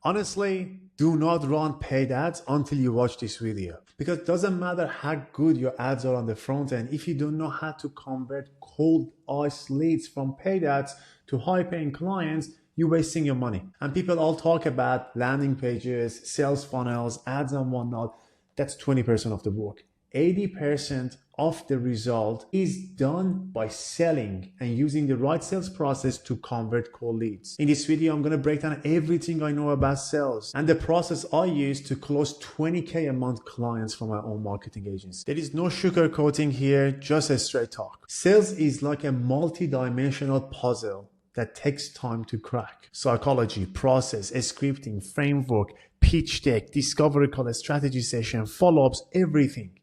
Honestly, do not run paid ads until you watch this video, because it doesn't matter how good your ads are on the front end. If you don't know how to convert cold ice leads from paid ads to high paying clients, you're wasting your money. And people all talk about landing pages, sales funnels, ads and whatnot. That's 20% of the work. 80% of the result is done by selling and using the right sales process to convert cold leads. In this video, I'm going to break down everything I know about sales and the process I use to close 20K a month clients from my own marketing agency. There is no sugarcoating here, just a straight talk. Sales is like a multi-dimensional puzzle that takes time to crack. Psychology, process, scripting, framework, pitch deck, discovery call, strategy session, follow-ups, everything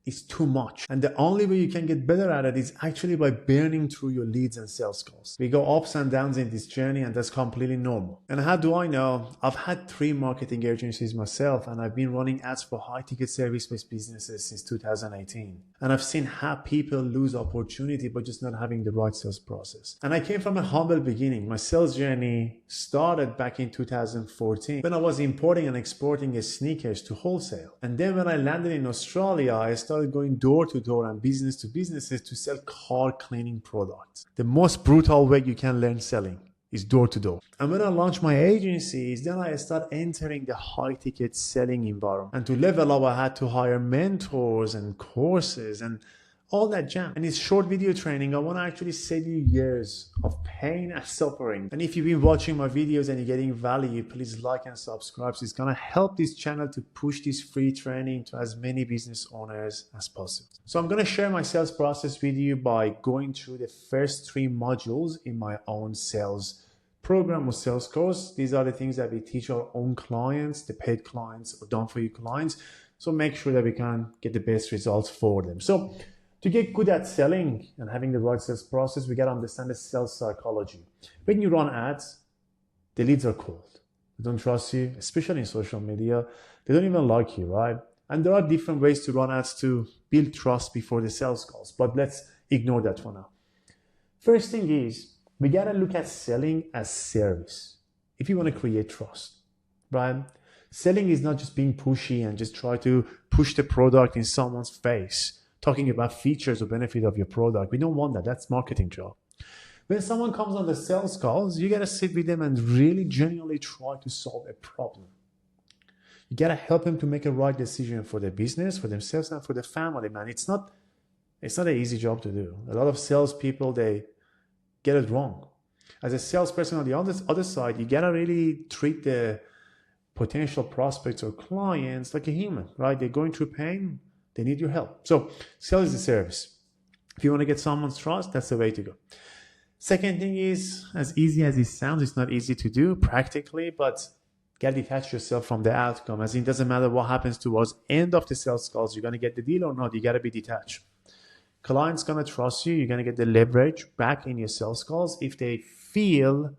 is too much. And the only way you can get better at it is actually by burning through your leads and sales calls. We go ups and downs in this journey, and that's completely normal. And how do I know? I've had 3 marketing agencies myself, and I've been running ads for high ticket service-based businesses since 2018. And I've seen how people lose opportunity by just not having the right sales process. And I came from a humble beginning. My sales journey started back in 2014 when I was importing and exporting sneakers to wholesale. And then when I landed in Australia, I started going door to door and business to businesses to sell car cleaning products. The most brutal way you can learn selling is door to door. And when I launched my agencies, then I started entering the high ticket selling environment. And to level up, I had to hire mentors and courses and all that jam. And it's short video training. I want to actually save you years of pain and suffering. And if you've been watching my videos and you're getting value, please like and subscribe. So it's going to help this channel to push this free training to as many business owners as possible. So I'm going to share my sales process with you by going through the first 3 modules in my own sales program or sales course. These are the things that we teach our own clients, the paid clients or done for you clients. So make sure that we can get the best results for them. So to get good at selling and having the right sales process, we got to understand the sales psychology. When you run ads, the leads are cold. They don't trust you, especially in social media. They don't even like you, right? And there are different ways to run ads to build trust before the sales calls, but let's ignore that for now. First thing is, we got to look at selling as service if you want to create trust, right? Selling is not just being pushy and just try to push the product in someone's face, talking about features or benefit of your product. We don't want that. That's marketing job. When someone comes on the sales calls, you got to sit with them and really genuinely try to solve a problem. You got to help them to make a right decision for their business, for themselves, and for their family, man. It's not an easy job to do. A lot of salespeople, they get it wrong. As a salesperson on the other side, you got to really treat the potential prospects or clients like a human, right? They're going through pain. They need your help. So sales is a service. If you want to get someone's trust, that's the way to go. Second thing is, as easy as it sounds, it's not easy to do practically, but you got to detach yourself from the outcome. As in, it doesn't matter what happens towards end of the sales calls, you're going to get the deal or not, you got to be detached. Client's going to trust you. You're going to get the leverage back in your sales calls if they feel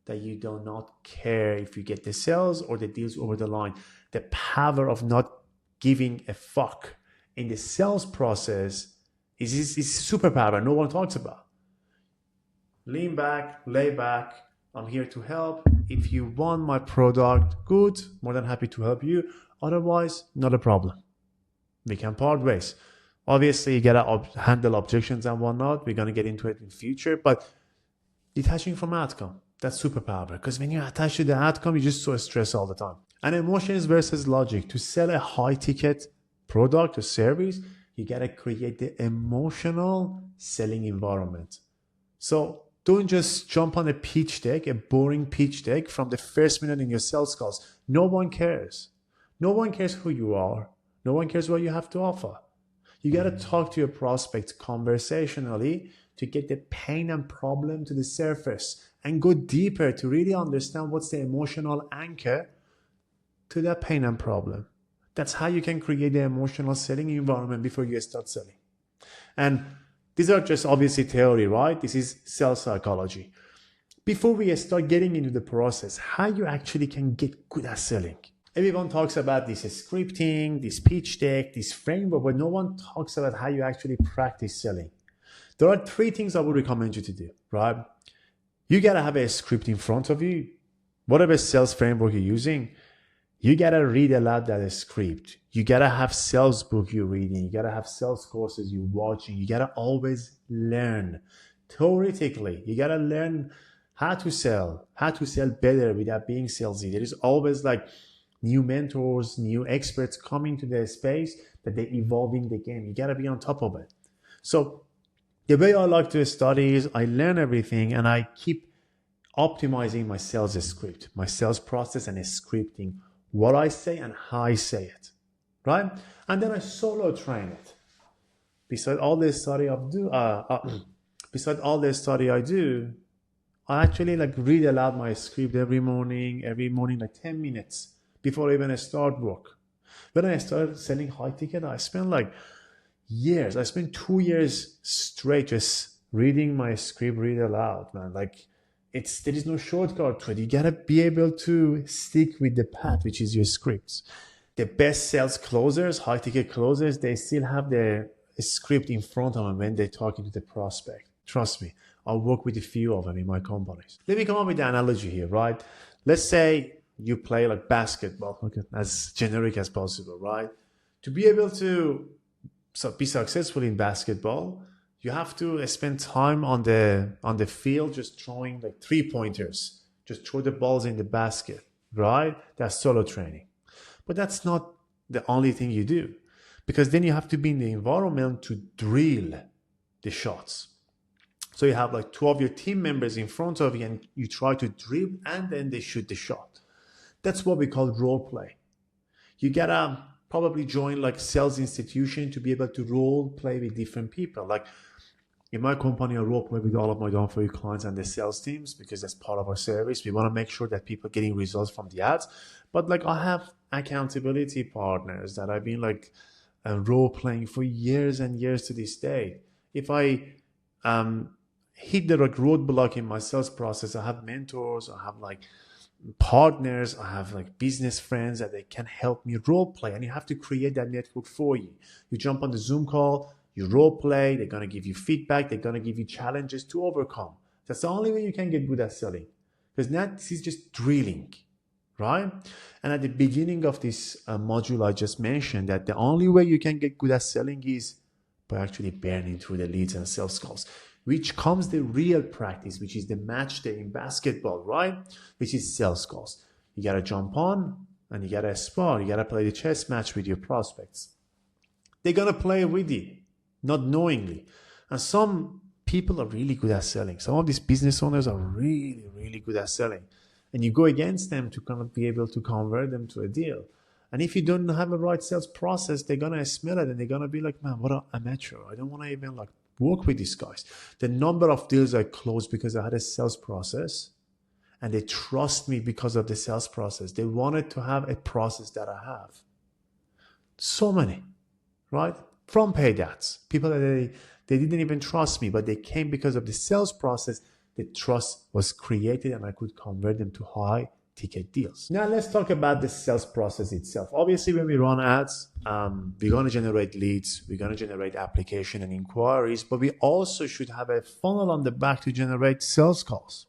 that you do not care if you get the sales or the deals over the line. The power of not giving a fuck in the sales process is superpower no one talks about. Lean back, lay back. I'm here to help. If you want my product, good, more than happy to help you. Otherwise, not a problem. We can part ways. Obviously, you gotta handle objections and whatnot. We're gonna get into it in future, but detaching from outcome, that's superpower. Because when you're attached to the outcome, you're just so stressed all the time. And emotions versus logic. To sell a high ticket product or service, you got to create the emotional selling environment. So don't just jump on a pitch deck, a boring pitch deck from the first minute in your sales calls. No one cares. No one cares who you are. No one cares what you have to offer. You got to talk to your prospect conversationally to get the pain and problem to the surface and go deeper to really understand what's the emotional anchor to that pain and problem. That's how you can create the emotional selling environment before you start selling. And these are just obviously theory, right? This is sales psychology. Before we start getting into the process, how you actually can get good at selling. Everyone talks about this scripting, this pitch deck, this framework, but no one talks about how you actually practice selling. There are 3 things I would recommend you to do, right? You got to have a script in front of you. whatever sales framework you're using, you gotta read aloud that script. You gotta have sales book you're reading. You gotta have sales courses you're watching. You gotta always learn. Theoretically, you gotta learn how to sell better without being salesy. There is always like new mentors, new experts coming to the space that they're evolving the game. You gotta be on top of it. So the way I like to study is I learn everything and I keep optimizing my sales script, my sales process and scripting what I say and how I say it, right? And then I solo train it. Beside all the study I do, I actually like read aloud my script every morning like 10 minutes before I even start work. When I started selling high ticket, I spent like years. I spent 2 years straight just reading my script, read aloud, man. Like there is no shortcut to it. You gotta be able to stick with the path, which is your scripts. The best sales closers, high ticket closers, they still have their script in front of them when they're talking to the prospect. Trust me, I work with a few of them in my companies. Let me come up with the analogy here, right? Let's say you play like basketball, okay, as generic as possible, right? To be able to be successful in basketball, you have to spend time on the field just throwing like 3-pointers. Just throw the balls in the basket, right? That's solo training. But that's not the only thing you do, because then you have to be in the environment to drill the shots. So you have like 2 of your team members in front of you and you try to dribble and then they shoot the shot. That's what we call role play. You gotta probably join like sales institution to be able to role play with different people. Like in my company, I role play with all of my done-for-you clients and the sales teams because that's part of our service. We want to make sure that people are getting results from the ads. But like I have accountability partners that I've been like role playing for years and years to this day. If I hit the like roadblock in my sales process, I have mentors, I have like partners, I have like business friends that they can help me role play, and you have to create that network for you. You jump on the Zoom call, you role play, they're going to give you feedback, they're going to give you challenges to overcome. That's the only way you can get good at selling, because now this is just drilling, right? And at the beginning of this module, I just mentioned that the only way you can get good at selling is by actually burning through the leads and sales calls, which comes the real practice, which is the match day in basketball, right? Which is sales calls. You got to jump on and you got to spar. You got to play the chess match with your prospects. They're going to play with you, not knowingly. And some people are really good at selling. Some of these business owners are really, really good at selling. And you go against them to kind of be able to convert them to a deal. And if you don't have a right sales process, they're going to smell it and they're going to be like, man, what an amateur. I don't want to even like work with these guys. The number of deals I closed because I had a sales process, and they trust me because of the sales process. They wanted to have a process that I have. So many, right? From paid ads. People that they didn't even trust me, but they came because of the sales process. The trust was created and I could convert them to high ticket deals. Now let's talk about the sales process itself. Obviously, when we run ads, we're going to generate leads, we're going to generate application and inquiries, but we also should have a funnel on the back to generate sales calls.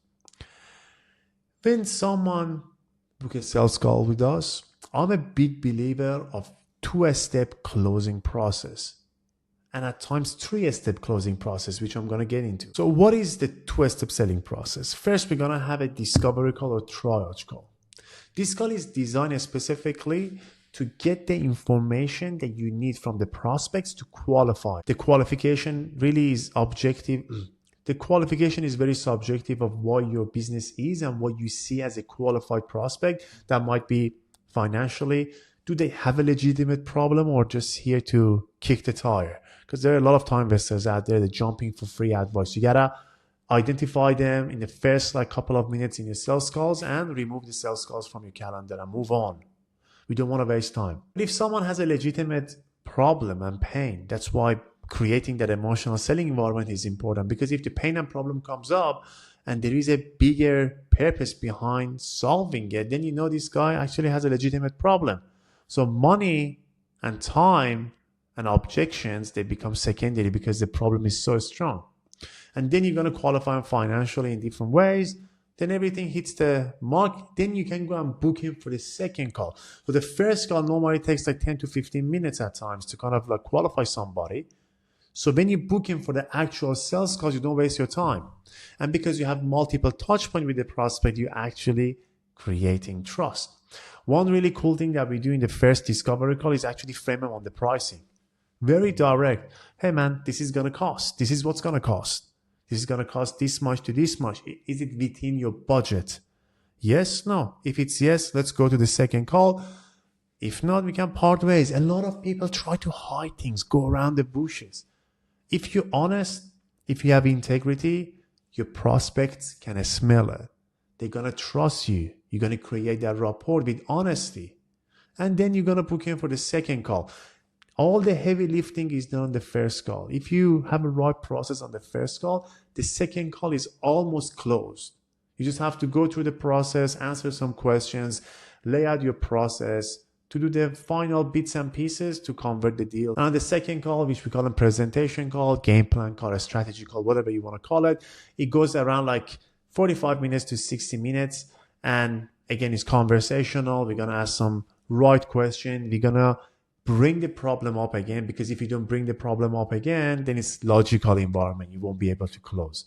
When someone books a sales call with us, I'm a big believer of 2-step closing process, and at times 3-step closing process, which I'm going to get into. So what is the 2-step selling process? First, we're going to have a discovery call or triage call. This call is designed specifically to get the information that you need from the prospects to qualify. The qualification really is objective. The qualification is very subjective of what your business is and what you see as a qualified prospect. That might be financially. Do they have a legitimate problem or just here to kick the tire? Because there are a lot of time investors out there that are jumping for free advice. You gotta identify them in the first like couple of minutes in your sales calls and remove the sales calls from your calendar and move on. We don't want to waste time. But if someone has a legitimate problem and pain, that's why creating that emotional selling environment is important, because if the pain and problem comes up and there is a bigger purpose behind solving it, then you know this guy actually has a legitimate problem. So money and time and objections, they become secondary because the problem is so strong. And then you're going to qualify them financially in different ways. then everything hits the mark, then you can go and book him for the second call. So the first call normally takes like 10 to 15 minutes at times to kind of like qualify somebody. So when you book him for the actual sales calls, you don't waste your time. And because you have multiple touch points with the prospect, you're actually creating trust. One really cool thing that we do in the first discovery call is actually frame them on the pricing. Very direct. Hey man, this is going to cost. This is what's going to cost. This is going to cost this much to this much. Is it within your budget? Yes, no. If it's yes, let's go to the second call. If not, we can part ways. A lot of people try to hide things, go around the bushes. If you're honest, if you have integrity, your prospects can smell it. They're going to trust you. You're going to create that rapport with honesty. And then you're going to book in for the second call. All the heavy lifting is done on the first call. If you have a right process on the first call, the second call is almost closed. You just have to go through the process, answer some questions, lay out your process to do the final bits and pieces to convert the deal. And on the second call, which we call a presentation call, game plan call, a strategy call, whatever you want to call it, it goes around like 45 minutes to 60 minutes. And again, it's conversational. We're going to ask some right question. We're going to bring the problem up again, because if you don't bring the problem up again, then it's logical environment. You won't be able to close.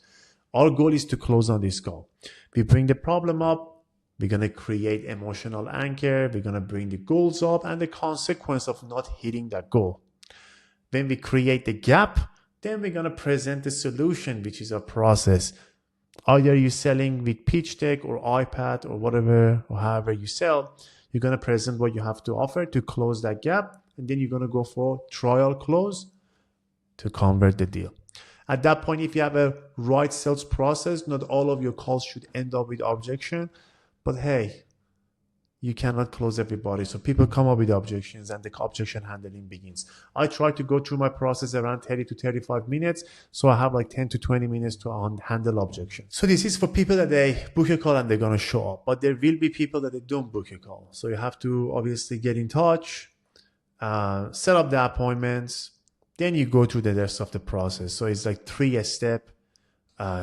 Our goal is to close on this call. We bring the problem up. We're going to create emotional anchor. We're going to bring the goals up and the consequence of not hitting that goal. When we create the gap, then we're going to present the solution, which is a process. Either you're selling with pitch deck or iPad or whatever, or however you sell, you're going to present what you have to offer to close that gap. And then you're going to go for trial close to convert the deal. At that point, if you have a right sales process, not all of your calls should end up with objection. But hey, you cannot close everybody. So people come up with objections and the objection handling begins. I try to go through my process around 30 to 35 minutes. So I have like 10 to 20 minutes to handle objections. So this is for people that they book a call and they're going to show up. But there will be people that they don't book a call. So you have to obviously get in touch, set up the appointments. Then you go through the rest of the process. So it's like 3-step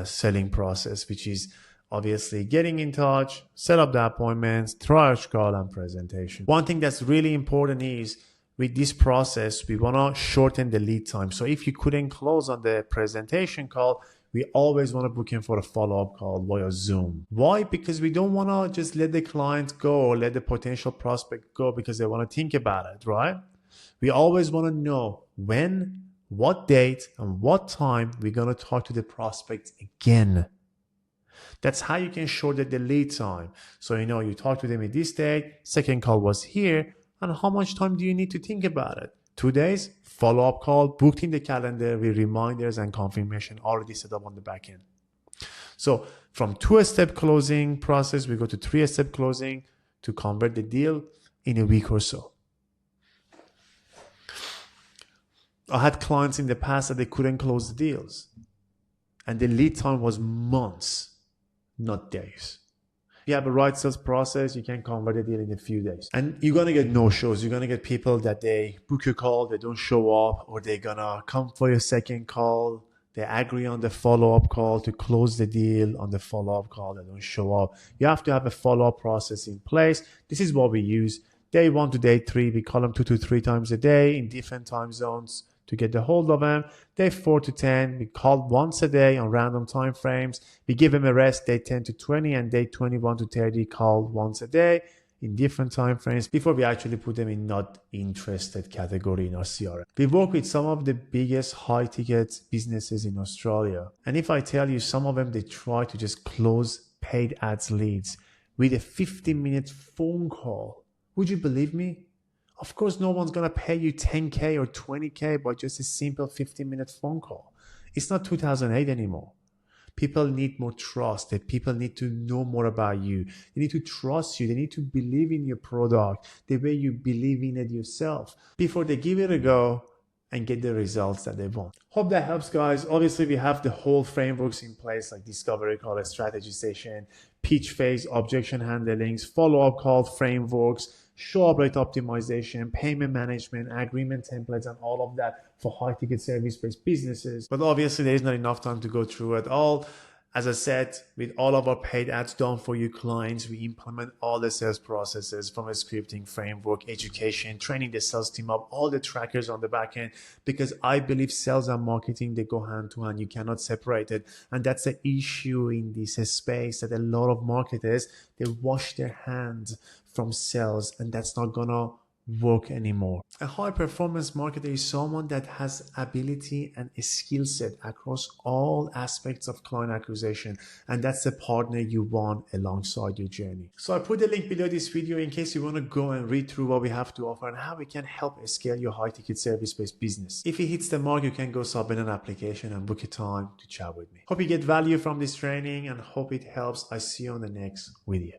selling process, which is obviously getting in touch, set up the appointments, triage call, and presentation. One thing that's really important is with this process, we want to shorten the lead time. So if you couldn't close on the presentation call, we always want to book in for a follow-up call via Zoom. Why? Because we don't want to just let the client go or let the potential prospect go because they want to think about it, right? We always want to know when, what date, and what time we're going to talk to the prospect again. That's how you can shorten the lead time. So you talk to them at this date, second call was here, and how much time do you need to think about it? 2 days, follow-up call, booked in the calendar with reminders and confirmation already set up on the back end. So from 2-step closing process, we go to 3-step closing to convert the deal in a week or so. I had clients in the past that they couldn't close the deals, and the lead time was months, not days. If you have a right sales process, you can convert a deal in a few days. And you're going to get no-shows. You're going to get people that they book your call, they don't show up, or they're going to come for your second call. They agree on the follow-up call to close the deal on the follow-up call. They don't show up. You have to have a follow-up process in place. This is what we use. Day 1 to day 3, we call them 2 to 3 times a day in different time zones to get the hold of them. Day 4 to 10, we call once a day on random time frames. We give them a rest, day 10 to 20, and day 21 to 30, call once a day in different time frames before we actually put them in not interested category in our CRM. We work with some of the biggest high-ticket businesses in Australia. And if I tell you, some of them, they try to just close paid ads leads with a 15-minute phone call. Would you believe me? Of course, no one's going to pay you 10K or 20K by just a simple 15-minute phone call. It's not 2008 anymore. People need more trust. That people need to know more about you. They need to trust you. They need to believe in your product the way you believe in it yourself before they give it a go and get the results that they want. Hope that helps, guys. Obviously, we have the whole frameworks in place, like discovery call, a strategy session, pitch phase, objection handlings, follow-up call frameworks, show up rate optimization, payment management, agreement templates, and all of that for high-ticket service-based businesses. But obviously, there is not enough time to go through it all. As I said, with all of our paid ads done for you clients, we implement all the sales processes from a scripting framework, education, training the sales team up, all the trackers on the back end, because I believe sales and marketing, they go hand to hand. You cannot separate it. And that's the issue in this space, that a lot of marketers, they wash their hands from sales, and that's not gonna work anymore. A high performance marketer is someone that has ability and a skill set across all aspects of client acquisition, and that's the partner you want alongside your journey. So I put the link below this video in case you want to go and read through what we have to offer and how we can help scale your high ticket service based business. If it hits the mark, you can go submit an application and book a time to chat with me. Hope you get value from this training and hope it helps. I see you on the next video.